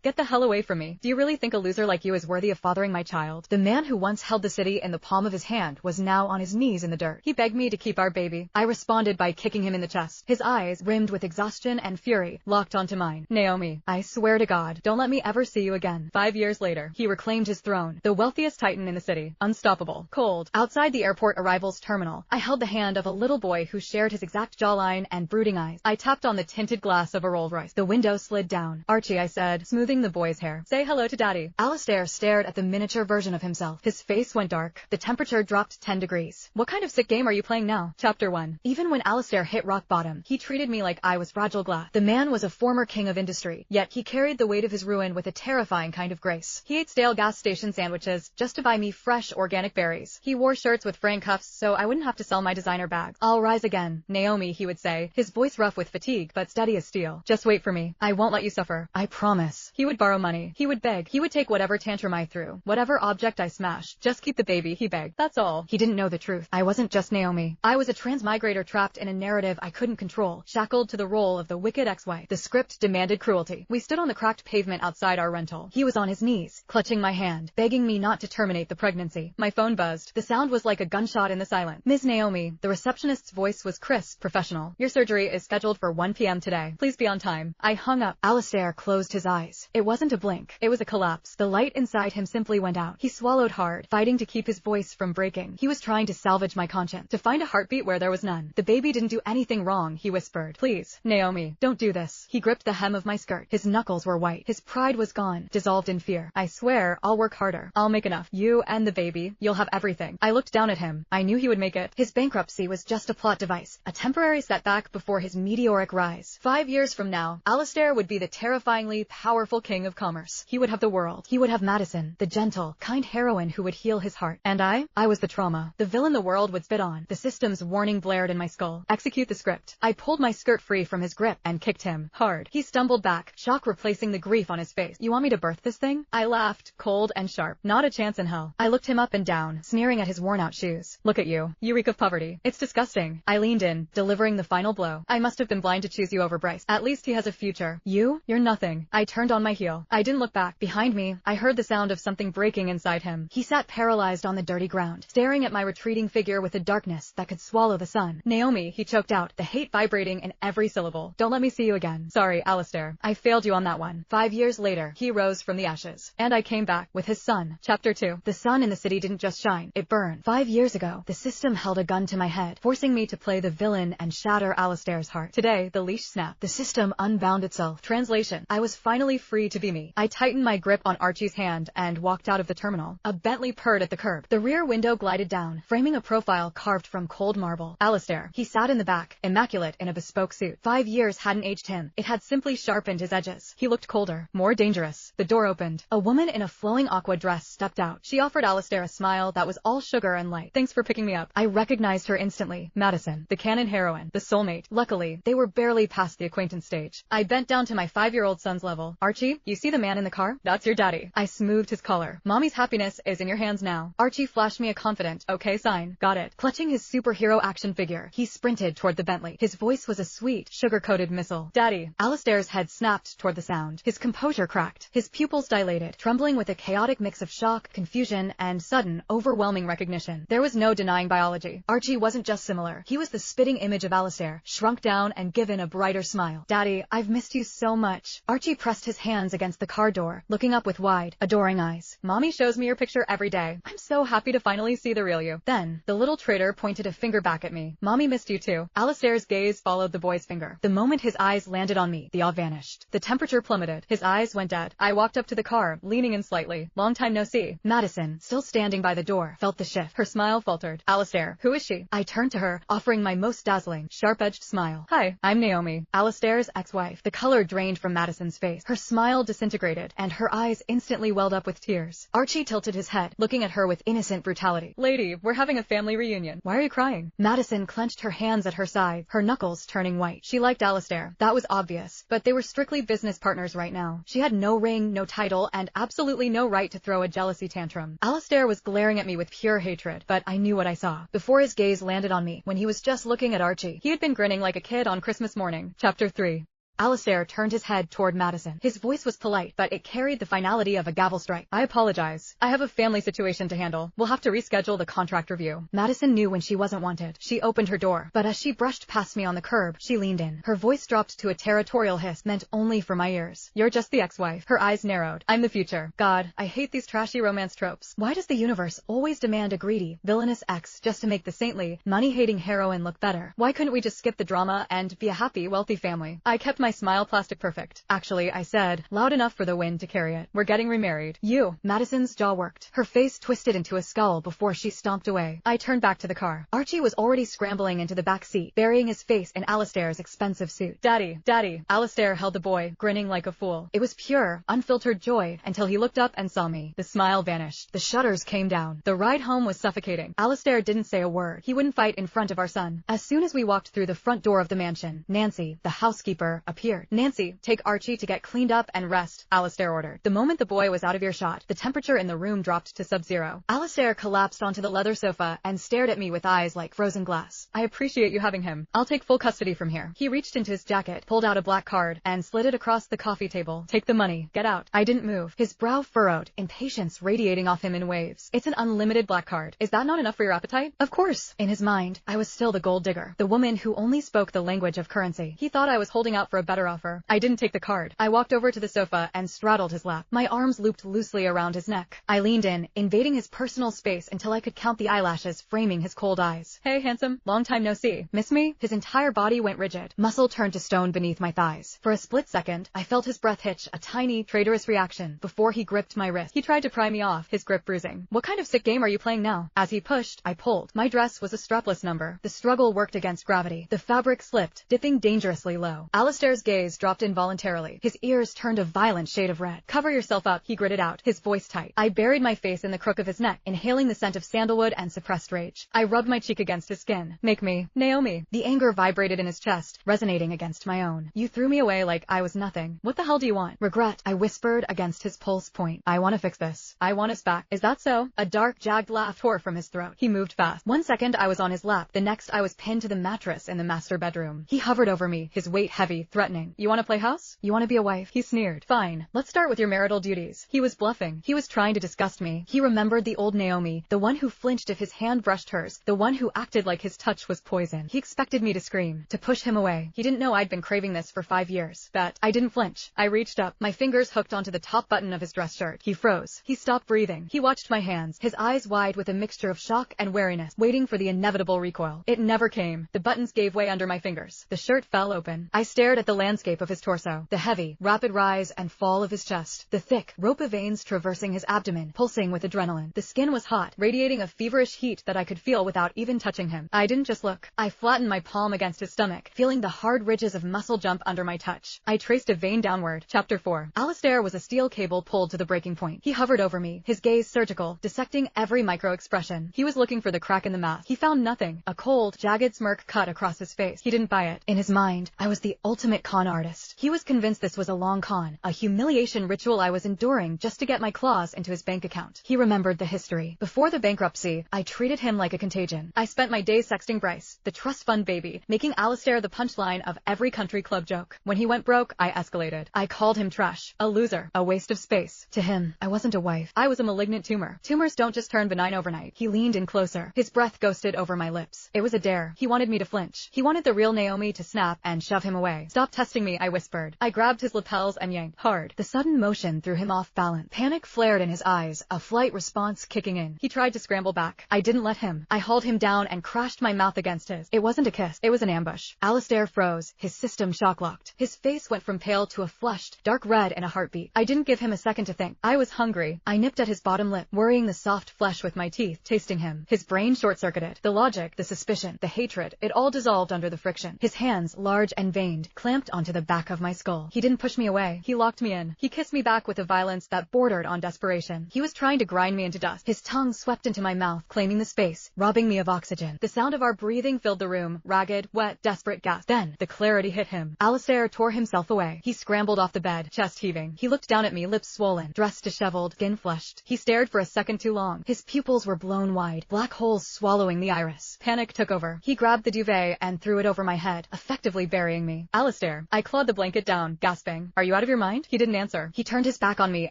Get the hell away from me. Do you really think a loser like you is worthy of fathering my child? The man who once held the city in the palm of his hand was now on his knees in the dirt. He begged me to keep our baby. I responded by kicking him in the chest. His eyes, rimmed with exhaustion and fury, locked onto mine. Naomi, I swear to God, don't let me ever see you again. 5 years later, he reclaimed his throne, the wealthiest titan in the city, unstoppable, cold. Outside the airport arrivals terminal, I held the hand of a little boy who shared his exact jawline and brooding eyes. I tapped on the tinted glass of a Rolls Royce. The window slid down. Archie, I said, smoothing the boy's hair. Say hello to Daddy. Alistair stared at the miniature version of himself. His face went dark. The temperature dropped 10 degrees. What kind of sick game are you playing now? Chapter 1. Even when Alistair hit rock bottom, he treated me like I was fragile glass. The man was a former king of industry, yet he carried the weight of his ruin with a terrifying kind of grace. He ate stale gas station sandwiches just to buy me fresh organic berries. He wore shirts with fraying cuffs so I wouldn't have to sell my designer bags. I'll rise again, Naomi, he would say, his voice rough with fatigue but steady as steel. Just wait for me. I won't let you suffer. I promise. He would borrow money. He would beg. He would take whatever tantrum I threw, whatever object I smashed. Just keep the baby, he begged. That's all. He didn't know the truth. I wasn't just Naomi. I was a transmigrator trapped in a narrative I couldn't control, shackled to the role of the wicked ex-wife. The script demanded cruelty. We stood on the cracked pavement outside our rental. He was on his knees, clutching my hand, begging me not to terminate the pregnancy. My phone buzzed. The sound was like a gunshot in the silence. Ms. Naomi, the receptionist's voice was crisp, professional. Your surgery is scheduled for 1 p.m. today. Please be on time. I hung up. Alistair closed his eyes. It wasn't a blink. It was a collapse. The light inside him simply went out. He swallowed hard, fighting to keep his voice from breaking. He was trying to salvage my conscience, to find a heartbeat where there was none. The baby didn't do anything wrong, he whispered. Please, Naomi, don't do this. He gripped the hem of my skirt. His knuckles were white. His pride was gone, dissolved in fear. I swear, I'll work harder. I'll make enough. You and the baby, you'll have everything. I looked down at him. I knew he would make it. His bankruptcy was just a plot device, a temporary setback before his meteoric rise. 5 years from now, Alistair would be the terrifyingly powerful king of commerce. He would have the world. He would have Madison, the gentle, kind heroine who would heal his heart. And I was the trauma. The villain the world would spit on. The system's warning blared in my skull. Execute the script. I pulled my skirt free from his grip and kicked him hard. He stumbled back, shock replacing the grief on his face. You want me to birth this thing? I laughed, cold and sharp. Not a chance in hell. I looked him up and down, sneering at his worn-out shoes. Look at you. You reek of poverty. It's disgusting. I leaned in, delivering the final blow. I must have been blind to choose you over Bryce. At least he has a future. You're nothing. I turned on my heel. I didn't look back. Behind me, I heard the sound of something breaking inside him. He sat paralyzed on the dirty ground, staring at my retreating figure with a darkness that could swallow the sun. Naomi, he choked out, the hate vibrating in every syllable. Don't let me see you again. Sorry, Alistair. I failed you on that one. 5 years later, he rose from the ashes. And I came back with his son. Chapter 2. The sun in the city didn't just shine. It burned. 5 years ago, the system held a gun to my head, forcing me to play the villain and shatter Alistair's heart. Today, the leash snapped. The system unbound itself. Translation. I was finally free to be me. I tightened my grip on Archie's hand and walked out of the terminal. A Bentley purred at the curb. The rear window glided down, framing a profile carved from cold marble. Alistair. He sat in the back, immaculate in a bespoke suit. 5 years hadn't aged him. It had simply sharpened his edges. He looked colder, more dangerous. The door opened. A woman in a flowing aqua dress stepped out. She offered Alistair a smile that was all sugar and light. Thanks for picking me up. I recognized her instantly. Madison, the canon heroine, the soulmate. Luckily, they were barely past the acquaintance stage. I bent down to my 5-year-old son's level. Archie, you see the man in the car? That's your daddy. I smoothed his collar. Mommy's happiness is in your hands now. Archie flashed me a confident, okay sign. Got it. Clutching his superhero action figure, he sprinted toward the Bentley. His voice was a sweet, sugar-coated missile. Daddy. Alistair's head snapped toward the sound. His composure cracked. His pupils dilated, trembling with a chaotic mix of shock, confusion, and sudden, overwhelming recognition. There was no denying biology. Archie wasn't just similar. He was the spitting image of Alistair, shrunk down and given a brighter smile. Daddy, I've missed you so much. Archie pressed his hands against the car door, looking up with wide, adoring eyes. Mommy shows me your picture every day. I'm so happy to finally see the real you. Then, the little traitor pointed a finger back at me. Mommy missed you too. Alistair's gaze followed the boy's finger. The moment his eyes landed on me, the awe vanished. The temperature plummeted. His eyes went dead. I walked up to the car, leaning in slightly. Long time no see. Madison, still standing by the door, felt the shift. Her smile faltered. Alistair, who is she? I turned to her, offering my most dazzling, sharp-edged smile. Hi, I'm Naomi, Alistair's ex-wife. The color drained from Madison's face. Her smile disintegrated, and her eyes instantly welled up with tears. Archie tilted his head, looking at her with innocent brutality. Lady, we're having a family reunion. Why are you crying? Madison clenched her hands at her side, her knuckles turning white. She liked Alistair. That was obvious, but they were strictly business partners right now. She had no ring, no title, and absolutely no right to throw a jealousy tantrum. Alistair was glaring at me with pure hatred, but I knew what I saw. Before his gaze landed on me, when he was just looking at Archie, he had been grinning like a kid on Christmas morning. Chapter 3. Alistair turned his head toward Madison. His voice was polite, but it carried the finality of a gavel strike. I apologize. I have a family situation to handle. We'll have to reschedule the contract review. Madison knew when she wasn't wanted. She opened her door, but as she brushed past me on the curb, she leaned in. Her voice dropped to a territorial hiss meant only for my ears. You're just the ex-wife. Her eyes narrowed. I'm the future. God, I hate these trashy romance tropes. Why does the universe always demand a greedy, villainous ex just to make the saintly, money-hating heroine look better? Why couldn't we just skip the drama and be a happy, wealthy family? I kept my smile plastic perfect. Actually, I said, loud enough for the wind to carry it. We're getting remarried. You. Madison's jaw worked. Her face twisted into a skull before she stomped away. I turned back to the car. Archie was already scrambling into the back seat, burying his face in Alistair's expensive suit. Daddy, Daddy. Alistair held the boy, grinning like a fool. It was pure, unfiltered joy until he looked up and saw me. The smile vanished. The shutters came down. The ride home was suffocating. Alistair didn't say a word. He wouldn't fight in front of our son. As soon as we walked through the front door of the mansion, Nancy, the housekeeper, appeared. Nancy, take Archie to get cleaned up and rest, Alistair ordered. The moment the boy was out of earshot, the temperature in the room dropped to sub-zero. Alistair collapsed onto the leather sofa and stared at me with eyes like frozen glass. I appreciate you having him. I'll take full custody from here. He reached into his jacket, pulled out a black card, and slid it across the coffee table. Take the money. Get out. I didn't move. His brow furrowed, impatience radiating off him in waves. It's an unlimited black card. Is that not enough for your appetite? Of course. In his mind, I was still the gold digger, the woman who only spoke the language of currency. He thought I was holding out for a better offer. I didn't take the card. I walked over to the sofa and straddled his lap. My arms looped loosely around his neck. I leaned in, invading his personal space until I could count the eyelashes framing his cold eyes. Hey, handsome. Long time no see. Miss me? His entire body went rigid. Muscle turned to stone beneath my thighs. For a split second, I felt his breath hitch, a tiny, traitorous reaction, before he gripped my wrist. He tried to pry me off, his grip bruising. What kind of sick game are you playing now? As he pushed, I pulled. My dress was a strapless number. The struggle worked against gravity. The fabric slipped, dipping dangerously low. Alistair's gaze dropped involuntarily. His ears turned a violent shade of red. Cover yourself up, he gritted out, his voice tight. I buried my face in the crook of his neck, inhaling the scent of sandalwood and suppressed rage. I rubbed my cheek against his skin. Make me, Naomi. The anger vibrated in his chest, resonating against my own. You threw me away like I was nothing. What the hell do you want? Regret, I whispered against his pulse point. I want to fix this. I want us back. Is that so? A dark, jagged laugh tore from his throat. He moved fast. One second I was on his lap, the next I was pinned to the mattress in the master bedroom. He hovered over me, his weight heavy, threatening. You want to play house? You want to be a wife? He sneered. Fine. Let's start with your marital duties. He was bluffing. He was trying to disgust me. He remembered the old Naomi, the one who flinched if his hand brushed hers, the one who acted like his touch was poison. He expected me to scream, to push him away. He didn't know I'd been craving this for 5 years. But I didn't flinch. I reached up, my fingers hooked onto the top button of his dress shirt. He froze. He stopped breathing. He watched my hands, his eyes wide with a mixture of shock and wariness, waiting for the inevitable recoil. It never came. The buttons gave way under my fingers. The shirt fell open. I stared at the landscape of his torso, the heavy, rapid rise and fall of his chest, the thick, rope of veins traversing his abdomen, pulsing with adrenaline. The skin was hot, radiating a feverish heat that I could feel without even touching him. I didn't just look. I flattened my palm against his stomach, feeling the hard ridges of muscle jump under my touch. I traced a vein downward. Chapter 4. Alistair was a steel cable pulled to the breaking point. He hovered over me, his gaze surgical, dissecting every micro-expression. He was looking for the crack in the mask. He found nothing. A cold, jagged smirk cut across his face. He didn't buy it. In his mind, I was the ultimate con artist. He was convinced this was a long con, a humiliation ritual I was enduring just to get my claws into his bank account. He remembered the history. Before the bankruptcy, I treated him like a contagion. I spent my days sexting Bryce, the trust fund baby, making Alistair the punchline of every country club joke. When he went broke, I escalated. I called him trash, a loser, a waste of space. To him, I wasn't a wife. I was a malignant tumor. Tumors don't just turn benign overnight. He leaned in closer. His breath ghosted over my lips. It was a dare. He wanted me to flinch. He wanted the real Naomi to snap and shove him away. Stop testing me, I whispered. I grabbed his lapels and yanked hard. The sudden motion threw him off balance. Panic flared in his eyes, a flight response kicking in. He tried to scramble back. I didn't let him. I hauled him down and crashed my mouth against his. It wasn't a kiss. It was an ambush. Alistair froze, his system shock-locked. His face went from pale to a flushed, dark red in a heartbeat. I didn't give him a second to think. I was hungry. I nipped at his bottom lip, worrying the soft flesh with my teeth, tasting him. His brain short-circuited. The logic, the suspicion, the hatred, it all dissolved under the friction. His hands, large and veined, clamped onto the back of my skull. He didn't push me away. He locked me in. He kissed me back with a violence that bordered on desperation. He was trying to grind me into dust. His tongue swept into my mouth, claiming the space, robbing me of oxygen. The sound of our breathing filled the room, ragged, wet, desperate gasp. Then, the clarity hit him. Alistair tore himself away. He scrambled off the bed, chest heaving. He looked down at me, lips swollen, dress disheveled, skin flushed. He stared for a second too long. His pupils were blown wide, black holes swallowing the iris. Panic took over. He grabbed the duvet and threw it over my head, effectively burying me. Alistair Alistair. I clawed the blanket down, gasping. Are you out of your mind? He didn't answer. He turned his back on me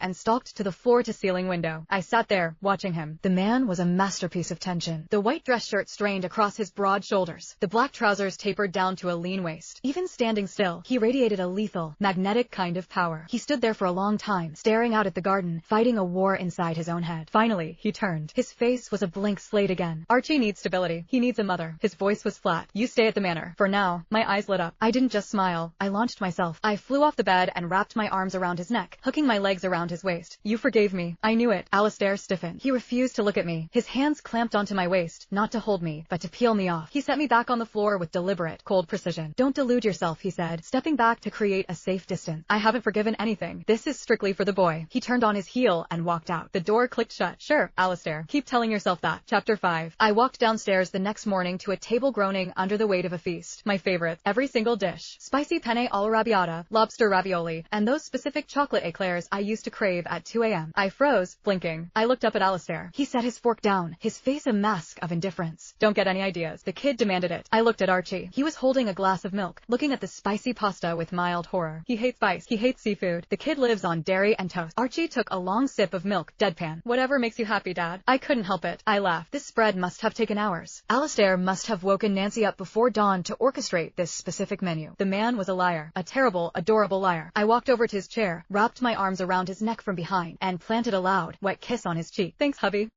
and stalked to the floor-to-ceiling window. I sat there, watching him. The man was a masterpiece of tension. The white dress shirt strained across his broad shoulders. The black trousers tapered down to a lean waist. Even standing still, he radiated a lethal, magnetic kind of power. He stood there for a long time, staring out at the garden, fighting a war inside his own head. Finally, he turned. His face was a blank slate again. Archie needs stability. He needs a mother. His voice was flat. You stay at the manor. For now. My eyes lit up. I didn't just smile. I launched myself. I flew off the bed and wrapped my arms around his neck, hooking my legs around his waist. You forgave me. I knew it. Alistair stiffened. He refused to look at me. His hands clamped onto my waist, not to hold me, but to peel me off. He set me back on the floor with deliberate, cold precision. Don't delude yourself, he said, stepping back to create a safe distance. I haven't forgiven anything. This is strictly for the boy. He turned on his heel and walked out. The door clicked shut. Sure, Alistair. Keep telling yourself that. Chapter 5. I walked downstairs the next morning to a table groaning under the weight of a feast. My favorites. Every single dish. Spicy penne alla arrabbiata, lobster ravioli, and those specific chocolate eclairs I used to crave at 2 a.m. I froze, blinking. I looked up at Alistair. He set his fork down, his face a mask of indifference. Don't get any ideas. The kid demanded it. I looked at Archie. He was holding a glass of milk, looking at the spicy pasta with mild horror. He hates spice. He hates seafood. The kid lives on dairy and toast. Archie took a long sip of milk, deadpan. Whatever makes you happy, Dad. I couldn't help it. I laughed. This spread must have taken hours. Alistair must have woken Nancy up before dawn to orchestrate this specific menu. The man was a liar. A terrible, adorable liar. I walked over to his chair, wrapped my arms around his neck from behind, and planted a loud, wet kiss on his cheek. Thanks, hubby.